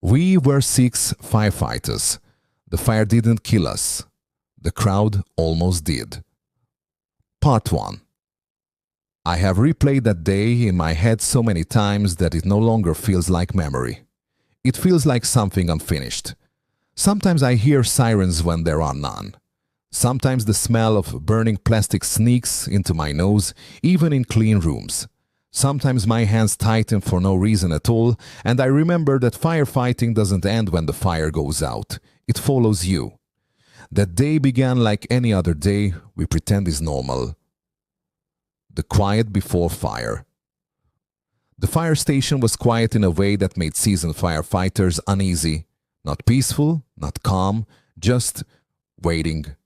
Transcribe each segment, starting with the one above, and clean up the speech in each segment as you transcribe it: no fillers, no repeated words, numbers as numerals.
We were 6 firefighters. The fire didn't kill us. The crowd almost did. Part 1. I have replayed that day in my head so many times that it no longer feels like memory. It feels like something unfinished. Sometimes I hear sirens when there are none. Sometimes the smell of burning plastic sneaks into my nose, even in clean rooms. Sometimes my hands tighten for no reason at all, and I remember that firefighting doesn't end when the fire goes out. It follows you. That day began like any other day we pretend is normal. The quiet before fire. The fire station was quiet in a way that made seasoned firefighters uneasy. Not peaceful, not calm, just waiting.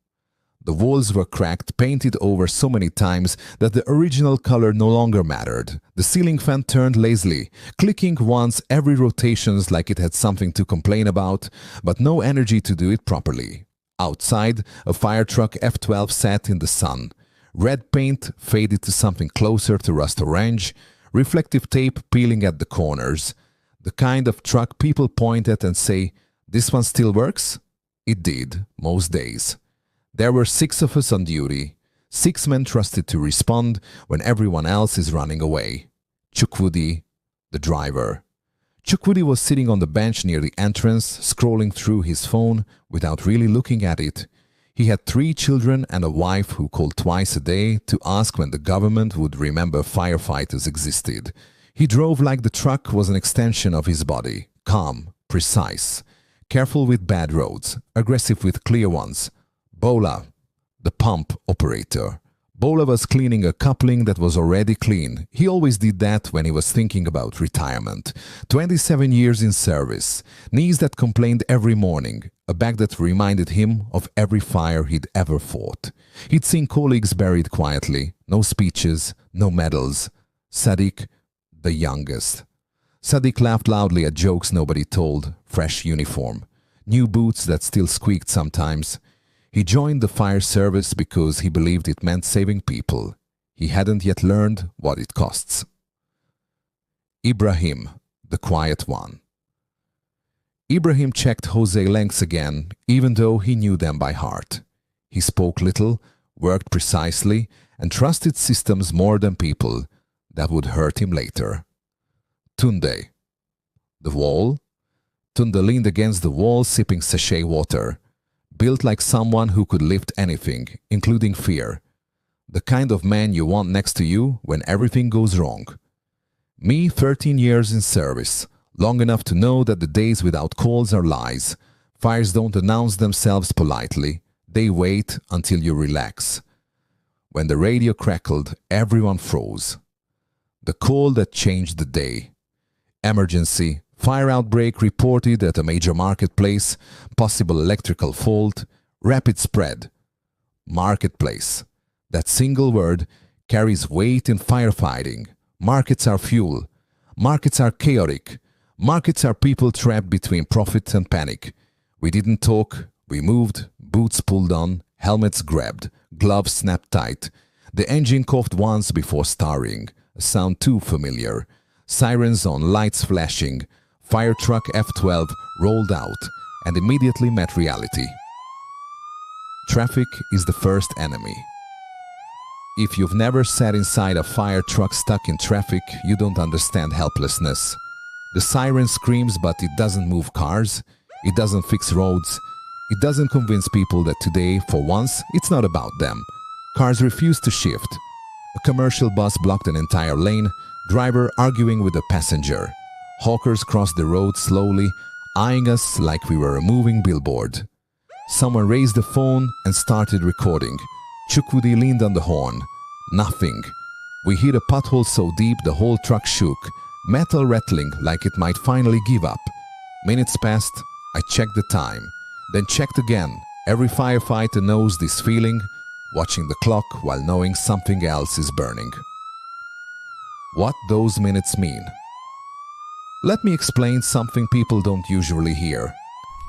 The walls were cracked, painted over so many times that the original color no longer mattered. The ceiling fan turned lazily, clicking once every rotations like it had something to complain about, but no energy to do it properly. Outside, a fire truck F-12 sat in the sun. Red paint faded to something closer to rust orange, reflective tape peeling at the corners. The kind of truck people point at and say, "This one still works?" It did, most days. There were 6 of us on duty, 6 men trusted to respond when everyone else is running away. Chukwudi, the driver. Chukwudi was sitting on the bench near the entrance, scrolling through his phone without really looking at it. He had 3 children and a wife who called twice a day to ask when the government would remember firefighters existed. He drove like the truck was an extension of his body, calm, precise, careful with bad roads, aggressive with clear ones. Bola, the pump operator. Bola was cleaning a coupling that was already clean. He always did that when he was thinking about retirement. 27 years in service, knees that complained every morning, a back that reminded him of every fire he'd ever fought. He'd seen colleagues buried quietly, no speeches, no medals. Sadiq, the youngest. Sadiq laughed loudly at jokes nobody told, fresh uniform, new boots that still squeaked sometimes. He joined the fire service because he believed it meant saving people. He hadn't yet learned what it costs. Ibrahim, the quiet one. Ibrahim checked Jose's lengths again, even though he knew them by heart. He spoke little, worked precisely, and trusted systems more than people. That would hurt him later. Tunde. The wall? Tunde leaned against the wall, sipping sachet water. Built like someone who could lift anything, including fear. The kind of man you want next to you when everything goes wrong. Me, 13 years in service, long enough to know that the days without calls are lies. Fires don't announce themselves politely. They wait until you relax. When the radio crackled, everyone froze. The call that changed the day. Emergency. Fire outbreak reported at a major marketplace, possible electrical fault, rapid spread. Marketplace. That single word carries weight in firefighting. Markets are fuel. Markets are chaotic. Markets are people trapped between profit and panic. We didn't talk, we moved, boots pulled on, helmets grabbed, gloves snapped tight. The engine coughed once before starting, a sound too familiar. Sirens on, lights flashing. Fire truck F-12 rolled out and immediately met reality. Traffic is the first enemy. If you've never sat inside a fire truck stuck in traffic, you don't understand helplessness. The siren screams, but it doesn't move cars. It doesn't fix roads. It doesn't convince people that today, for once, it's not about them. Cars refuse to shift. A commercial bus blocked an entire lane, driver arguing with a passenger. Hawkers crossed the road slowly, eyeing us like we were a moving billboard. Someone raised the phone and started recording. Chukwudi leaned on the horn. Nothing. We hit a pothole so deep the whole truck shook, metal rattling like it might finally give up. Minutes passed. I checked the time, then checked again. Every firefighter knows this feeling, watching the clock while knowing something else is burning. What those minutes mean. Let me explain something people don't usually hear.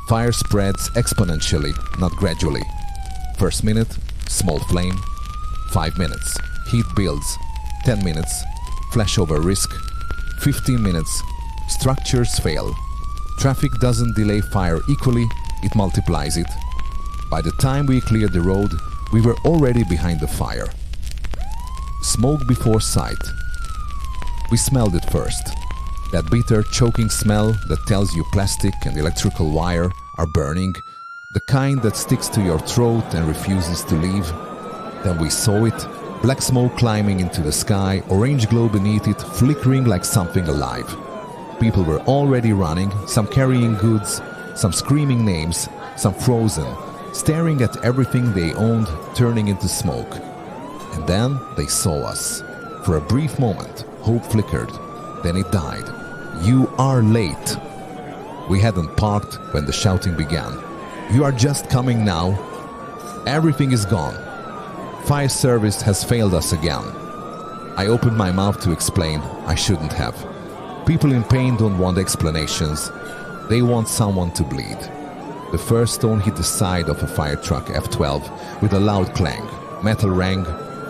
Fire spreads exponentially, not gradually. First minute, small flame. 5 minutes, heat builds. 10 minutes, flashover risk. 15 minutes, structures fail. Traffic doesn't delay fire equally, it multiplies it. By the time we cleared the road, we were already behind the fire. Smoke before sight. We smelled it first. That bitter, choking smell that tells you plastic and electrical wire are burning, the kind that sticks to your throat and refuses to leave. Then we saw it, black smoke climbing into the sky, orange glow beneath it, flickering like something alive. People were already running, some carrying goods, some screaming names, some frozen, staring at everything they owned turning into smoke. And then they saw us. For a brief moment, hope flickered. Then it died. You are late. We hadn't parked when the shouting began. You are just coming now. Everything is gone. Fire service has failed us again. I opened my mouth to explain. I shouldn't have. People in pain don't want explanations. They want someone to bleed. The first stone hit the side of a fire truck F12 with a loud clang. Metal rang,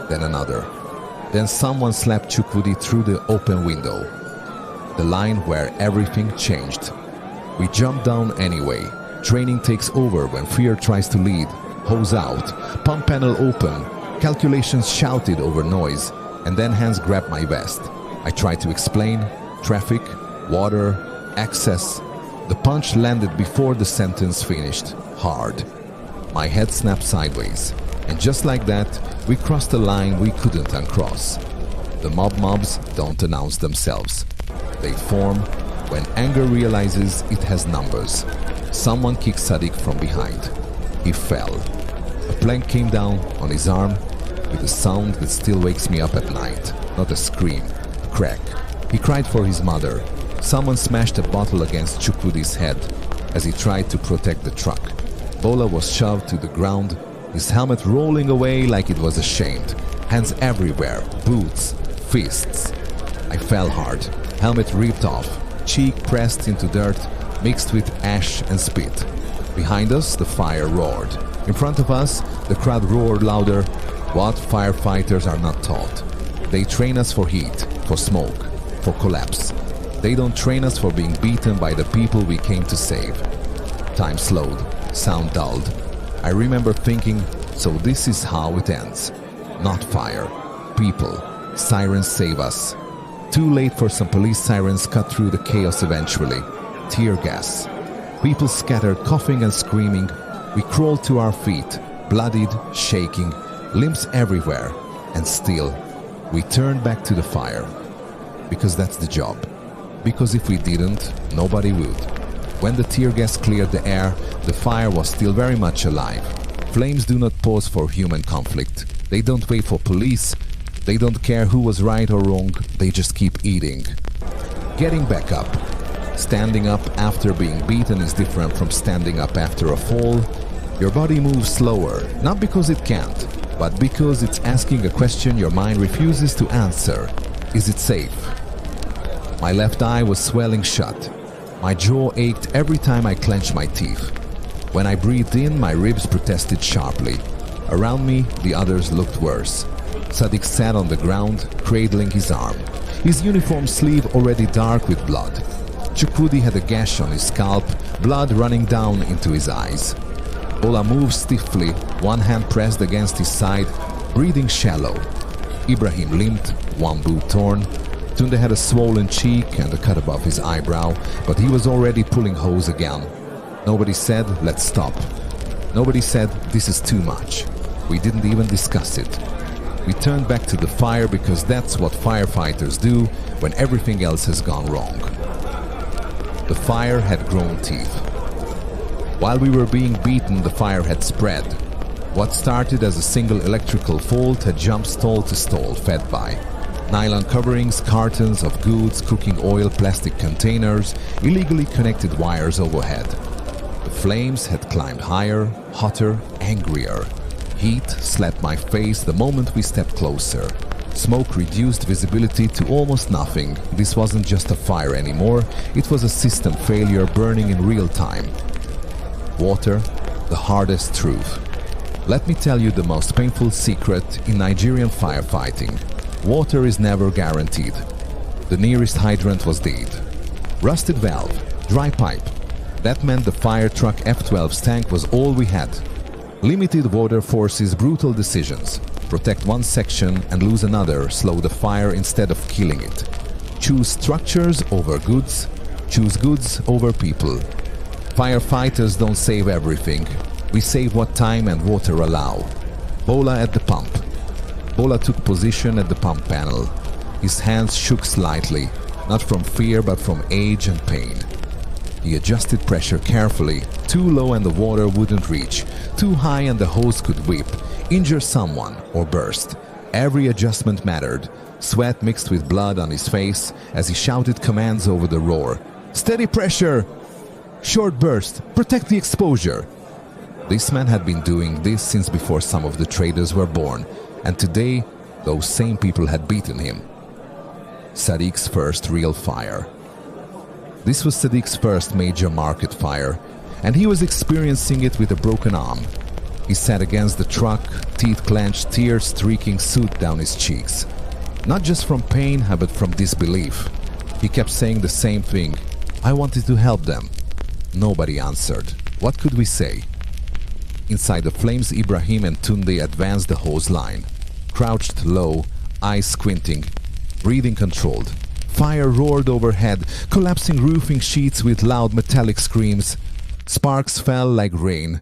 then another. Then someone slapped Chukwudi through the open window. The line where everything changed. We jumped down anyway. Training takes over when fear tries to lead. Hose out, pump panel open, calculations shouted over noise, and then hands grabbed my vest. I tried to explain. Traffic, water, access. The punch landed before the sentence finished. Hard. My head snapped sideways. And just like that, we crossed a line we couldn't uncross. The mobs don't announce themselves. They form when anger realizes it has numbers. Someone kicked Sadiq from behind. He fell. A plank came down on his arm with a sound that still wakes me up at night. Not a scream, a crack. He cried for his mother. Someone smashed a bottle against Chukwudi's head as he tried to protect the truck. Bola was shoved to the ground, his helmet rolling away like it was ashamed. Hands everywhere, boots, fists. I fell hard. Helmet ripped off, cheek pressed into dirt, mixed with ash and spit. Behind us, the fire roared. In front of us, the crowd roared louder. What firefighters are not taught. They train us for heat, for smoke, for collapse. They don't train us for being beaten by the people we came to save. Time slowed, sound dulled. I remember thinking, so this is how it ends. Not fire. People. Sirens save us. Too late for some police sirens cut through the chaos eventually. Tear gas. People scattered, coughing and screaming. We crawled to our feet, bloodied, shaking, limbs everywhere. And still, we turned back to the fire. Because that's the job. Because if we didn't, nobody would. When the tear gas cleared the air, the fire was still very much alive. Flames do not pause for human conflict. They don't wait for police. They don't care who was right or wrong. They just keep eating. Getting back up. Standing up after being beaten is different from standing up after a fall. Your body moves slower, not because it can't, but because it's asking a question your mind refuses to answer. Is it safe? My left eye was swelling shut. My jaw ached every time I clenched my teeth. When I breathed in, my ribs protested sharply. Around me, the others looked worse. Sadiq sat on the ground, cradling his arm. His uniform sleeve already dark with blood. Chukwudi had a gash on his scalp, blood running down into his eyes. Bola moved stiffly, one hand pressed against his side, breathing shallow. Ibrahim limped, one boot torn. Tunde had a swollen cheek and a cut above his eyebrow, but he was already pulling hose again. Nobody said, let's stop. Nobody said, this is too much. We didn't even discuss it. We turned back to the fire because that's what firefighters do when everything else has gone wrong. The fire had grown teeth. While we were being beaten, the fire had spread. What started as a single electrical fault had jumped stall to stall, fed by nylon coverings, cartons of goods, cooking oil, plastic containers, illegally connected wires overhead. The flames had climbed higher, hotter, angrier. Heat slapped my face the moment we stepped closer. Smoke reduced visibility to almost nothing. This wasn't just a fire anymore, it was a system failure burning in real time. Water, the hardest truth. Let me tell you the most painful secret in Nigerian firefighting. Water is never guaranteed. The nearest hydrant was dead. Rusted valve, dry pipe, That meant the fire truck F-12's tank was all we had. Limited water forces, brutal decisions. Protect one section and lose another, slow the fire instead of killing it. Choose structures over goods, choose goods over people. Firefighters don't save everything. We save what time and water allow. Bola at the pump. Bola took position at the pump panel. His hands shook slightly, not from fear but from age and pain. He adjusted pressure carefully, too low and the water wouldn't reach, too high and the hose could whip, injure someone or burst. Every adjustment mattered. Sweat mixed with blood on his face as he shouted commands over the roar. Steady pressure! Short burst! Protect the exposure! This man had been doing this since before some of the traders were born, and today those same people had beaten him. Sadiq's first real fire. This was Sadiq's first major market fire, and he was experiencing it with a broken arm. He sat against the truck, teeth clenched, tears streaking soot down his cheeks. Not just from pain, but from disbelief. He kept saying the same thing. I wanted to help them. Nobody answered. What could we say? Inside the flames, Ibrahim and Tunde advanced the hose line. Crouched low, eyes squinting, breathing controlled. Fire roared overhead, collapsing roofing sheets with loud metallic screams. Sparks fell like rain.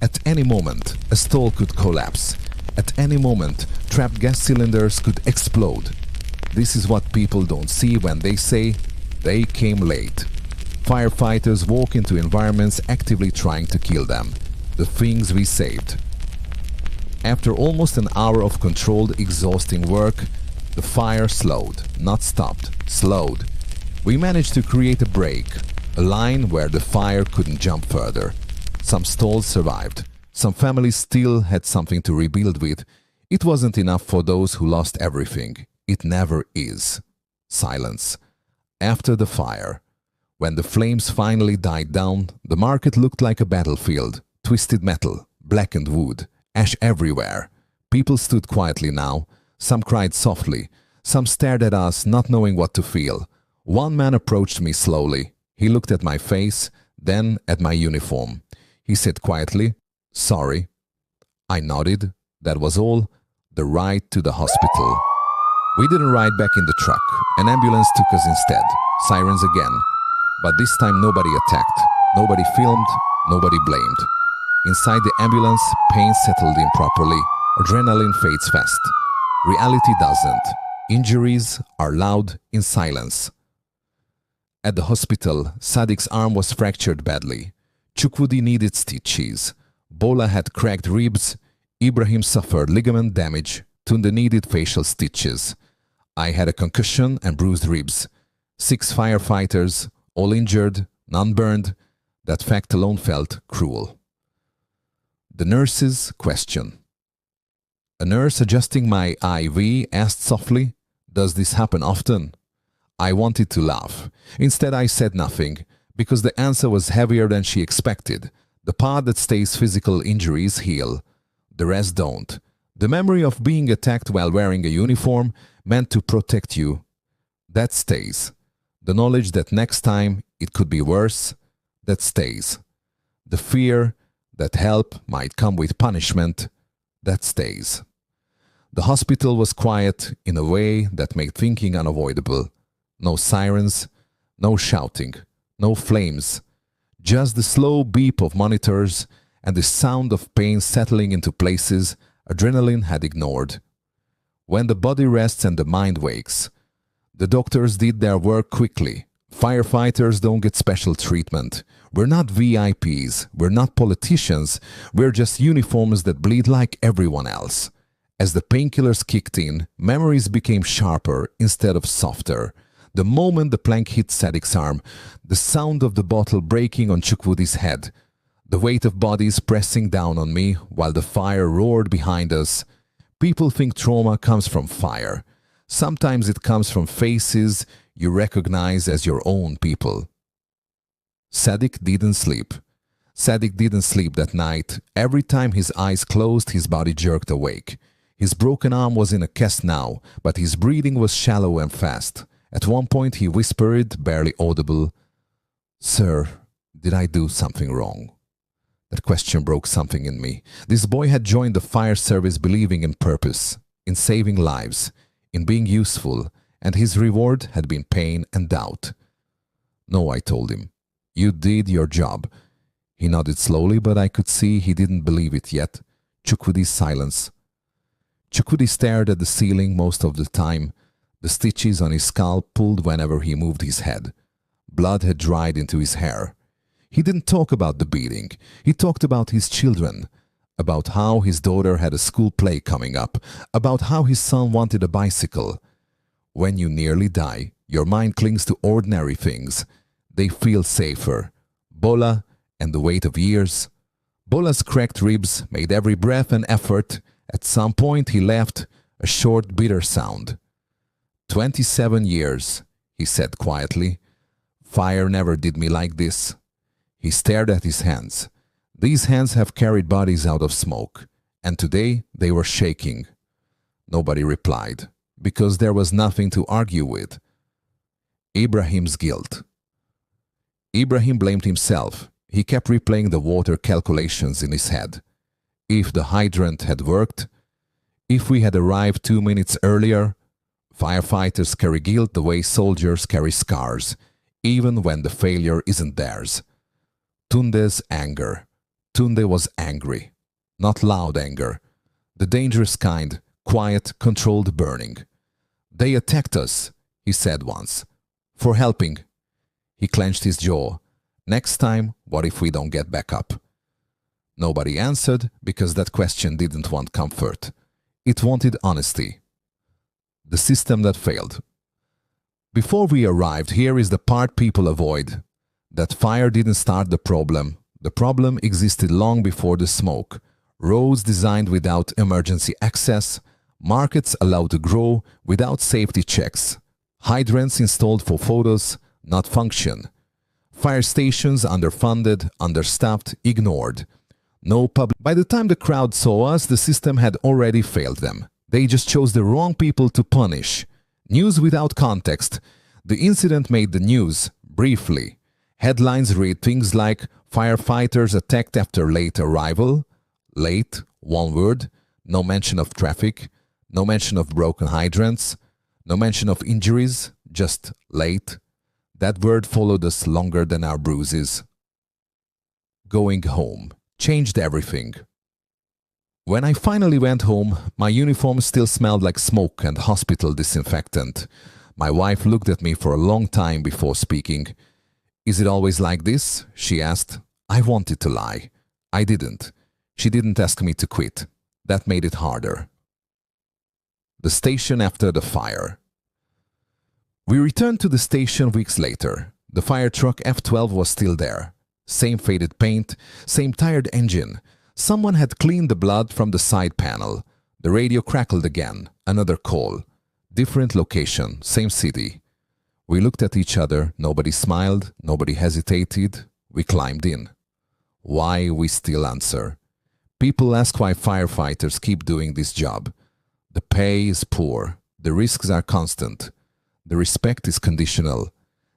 At any moment, a stall could collapse. At any moment, trapped gas cylinders could explode. This is what people don't see when they say they came late. Firefighters walk into environments actively trying to kill them. The things we saved. After almost an hour of controlled, exhausting work, the fire slowed, not stopped, slowed. We managed to create a break, a line where the fire couldn't jump further. Some stalls survived. Some families still had something to rebuild with. It wasn't enough for those who lost everything. It never is. Silence. After the fire. When the flames finally died down, the market looked like a battlefield. Twisted metal, blackened wood, ash everywhere. People stood quietly now. Some cried softly. Some stared at us, not knowing what to feel. One man approached me slowly. He looked at my face, then at my uniform. He said quietly, "Sorry." I nodded. That was all. The ride to the hospital. We didn't ride back in the truck. An ambulance took us instead. Sirens again. But this time nobody attacked. Nobody filmed. Nobody blamed. Inside the ambulance, pain settled in properly. Adrenaline fades fast. Reality doesn't. Injuries are loud in silence. At the hospital, Sadiq's arm was fractured badly. Chukwudi needed stitches. Bola had cracked ribs. Ibrahim suffered ligament damage. Tunde needed facial stitches. I had a concussion and bruised ribs. 6 firefighters, all injured, none burned. That fact alone felt cruel. The nurse's question. A nurse adjusting my IV asked softly, "Does this happen often?" I wanted to laugh. Instead, I said nothing, because the answer was heavier than she expected. The part that stays physical injuries heal. The rest don't. The memory of being attacked while wearing a uniform meant to protect you. That stays. The knowledge that next time it could be worse, that stays. The fear that help might come with punishment, that stays. The hospital was quiet in a way that made thinking unavoidable. No sirens, no shouting, no flames. Just the slow beep of monitors and the sound of pain settling into places adrenaline had ignored. When the body rests and the mind wakes, the doctors did their work quickly. Firefighters don't get special treatment. We're not VIPs, we're not politicians, we're just uniforms that bleed like everyone else. As the painkillers kicked in, memories became sharper instead of softer. The moment the plank hit Sadiq's arm, the sound of the bottle breaking on Chukwudi's head, the weight of bodies pressing down on me while the fire roared behind us. People think trauma comes from fire. Sometimes it comes from faces you recognize as your own people. Sadiq didn't sleep. Sadiq didn't sleep that night. Every time his eyes closed, his body jerked awake. His broken arm was in a cast now, but his breathing was shallow and fast. At one point he whispered, barely audible, "Sir, Did I do something wrong? That question broke something in me. This boy had joined the fire service believing in purpose, in saving lives, in being useful, and his reward had been pain and doubt. No, I told him. You did your job. He nodded slowly, but I could see he didn't believe it yet. Chukwidi's silence. Chukwudi stared at the ceiling most of the time. The stitches on his scalp pulled whenever he moved his head. Blood had dried into his hair. He didn't talk about the beating. He talked about his children, about how his daughter had a school play coming up, about how his son wanted a bicycle. When you nearly die, your mind clings to ordinary things. They feel safer. Bola and the weight of years. Bola's cracked ribs made every breath an effort. At some point he left a short, bitter sound. 27 years, he said quietly. Fire never did me like this. He stared at his hands. These hands have carried bodies out of smoke, and today they were shaking. Nobody replied, because there was nothing to argue with. Ibrahim's guilt. Ibrahim blamed himself. He kept replaying the water calculations in his head. If the hydrant had worked, if we had arrived 2 minutes earlier, firefighters carry guilt the way soldiers carry scars, even when the failure isn't theirs. Tunde's anger. Tunde was angry. Not loud anger. The dangerous kind, quiet, controlled burning. They attacked us, he said once. For helping. He clenched his jaw. Next time, what if we don't get back up? Nobody answered because that question didn't want comfort. It wanted honesty. The system that failed. Before we arrived, here is the part people avoid. That fire didn't start the problem. The problem existed long before the smoke. Roads designed without emergency access. Markets allowed to grow without safety checks. Hydrants installed for photos, not function. Fire stations underfunded, understaffed, ignored. No public. By the time the crowd saw us, the system had already failed them. They just chose the wrong people to punish. News without context. The incident made the news, briefly. Headlines read things like, firefighters attacked after late arrival. Late, one word. No mention of traffic. No mention of broken hydrants. No mention of injuries. Just late. That word followed us longer than our bruises. Going home changed everything. When I finally went home, my uniform still smelled like smoke and hospital disinfectant. My wife looked at me for a long time before speaking. Is it always like this? She asked. I wanted to lie. I didn't. She didn't ask me to quit. That made it harder. The station after the fire. We returned to the station weeks later. The fire truck F12 was still there. Same faded paint, same tired engine. Someone had cleaned the blood from the side panel. The radio crackled again. Another call. Different location, same city. We looked at each other. Nobody smiled. Nobody hesitated. We climbed in. Why, we still answer. People ask why firefighters keep doing this job. The pay is poor. The risks are constant. The respect is conditional.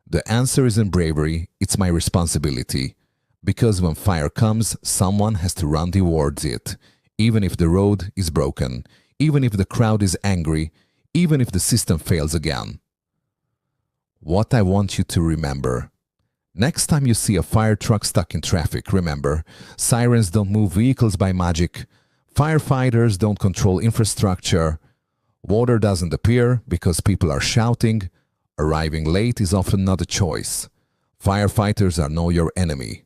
The answer isn't bravery, it's my responsibility. Because when fire comes, someone has to run towards it, even if the road is broken, even if the crowd is angry, even if the system fails again. What I want you to remember. Next time you see a fire truck stuck in traffic, remember, sirens don't move vehicles by magic, firefighters don't control infrastructure, water doesn't appear because people are shouting, arriving late is often not a choice. Firefighters are not your enemy.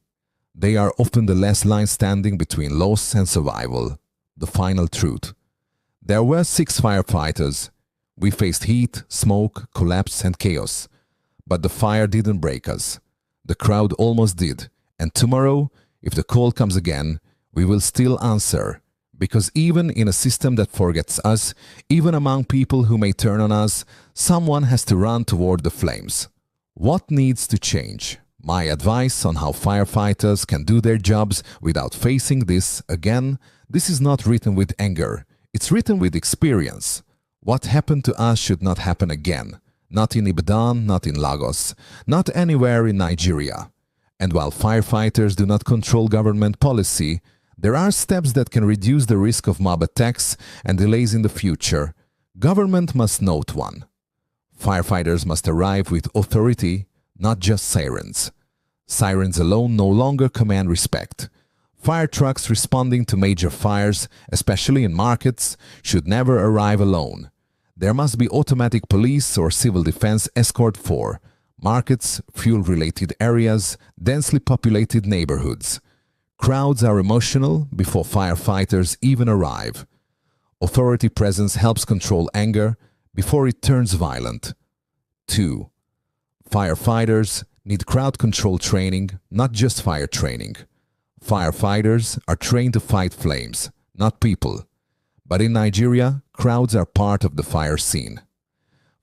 They are often the last line standing between loss and survival. The final truth. There were 6 firefighters. We faced heat, smoke, collapse and chaos. But the fire didn't break us. The crowd almost did. And tomorrow, if the call comes again, we will still answer. Because even in a system that forgets us, even among people who may turn on us, someone has to run toward the flames. What needs to change? My advice on how firefighters can do their jobs without facing this again, this is not written with anger. It's written with experience. What happened to us should not happen again. Not in Ibadan, not in Lagos, not anywhere in Nigeria. And while firefighters do not control government policy, there are steps that can reduce the risk of mob attacks and delays in the future. Government must note one. Firefighters must arrive with authority, not just sirens. Sirens alone no longer command respect. Fire trucks responding to major fires, especially in markets, should never arrive alone. There must be automatic police or civil defense escort for markets, fuel-related areas, densely populated neighborhoods. Crowds are emotional before firefighters even arrive. Authority presence helps control anger before it turns violent. 2. Firefighters need crowd control training, not just fire training. Firefighters are trained to fight flames, not people. But in Nigeria, crowds are part of the fire scene.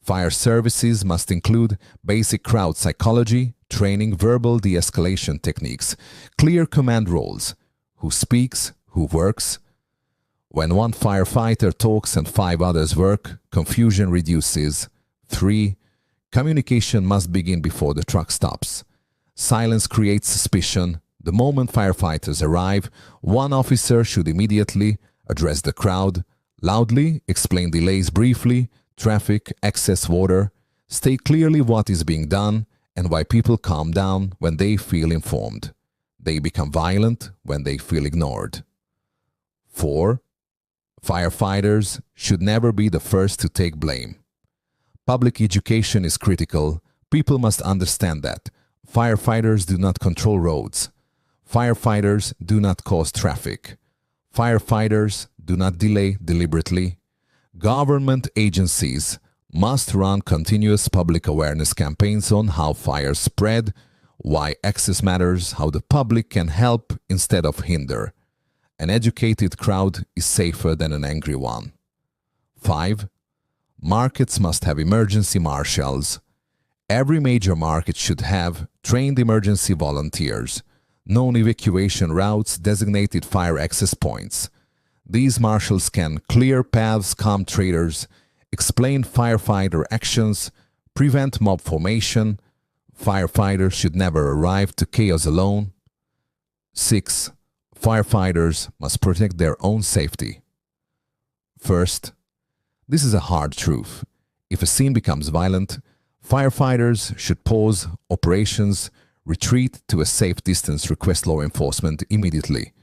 Fire services must include basic crowd psychology, training verbal de-escalation techniques, clear command roles, who speaks, who works. When one firefighter talks and 5 others work, confusion reduces. 3. Communication must begin before the truck stops. Silence creates suspicion. The moment firefighters arrive, one officer should immediately address the crowd, loudly explain delays briefly, traffic, excess water, state clearly what is being done and why people calm down when they feel informed. They become violent when they feel ignored. 4. Firefighters should never be the first to take blame. Public education is critical. People must understand that. Firefighters do not control roads. Firefighters do not cause traffic. Firefighters do not delay deliberately. Government agencies must run continuous public awareness campaigns on how fires spread, why access matters, how the public can help instead of hinder. An educated crowd is safer than an angry one. 5. Markets must have emergency marshals. Every major market should have trained emergency volunteers, known evacuation routes, designated fire access points. These marshals can clear paths, calm traders, explain firefighter actions, prevent mob formation. Firefighters should never arrive to chaos alone. 6. Firefighters must protect their own safety. First, this is a hard truth. If a scene becomes violent, firefighters should pause operations, retreat to a safe distance, request law enforcement immediately.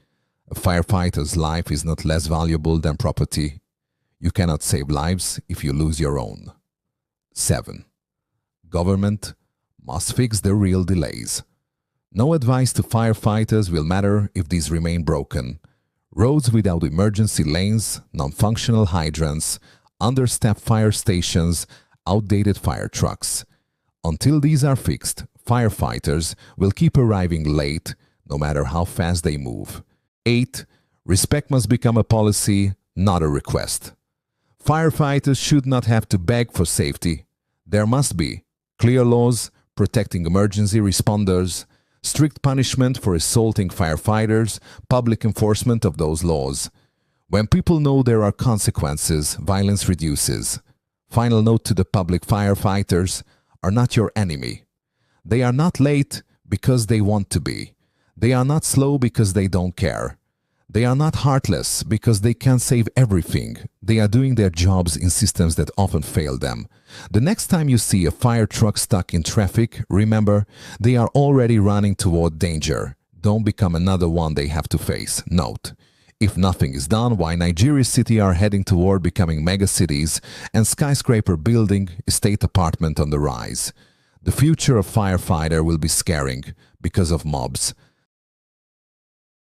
A firefighter's life is not less valuable than property. You cannot save lives if you lose your own. 7. Government must fix the real delays. No advice to firefighters will matter if these remain broken. Roads without emergency lanes, non-functional hydrants, understaffed fire stations, outdated fire trucks. Until these are fixed, firefighters will keep arriving late, no matter how fast they move. 8. Respect must become a policy, not a request. Firefighters should not have to beg for safety. There must be clear laws protecting emergency responders, strict punishment for assaulting firefighters, public enforcement of those laws. When people know there are consequences, violence reduces. Final note to the public: firefighters are not your enemy. They are not late because they want to be. They are not slow because they don't care. They are not heartless because they can't save everything. They are doing their jobs in systems that often fail them. The next time you see a fire truck stuck in traffic, remember, they are already running toward danger. Don't become another one they have to face. Note: if nothing is done, why Nigeria's cities are heading toward becoming megacities and skyscraper building, estate apartment on the rise. The future of firefighter will be scaring because of mobs.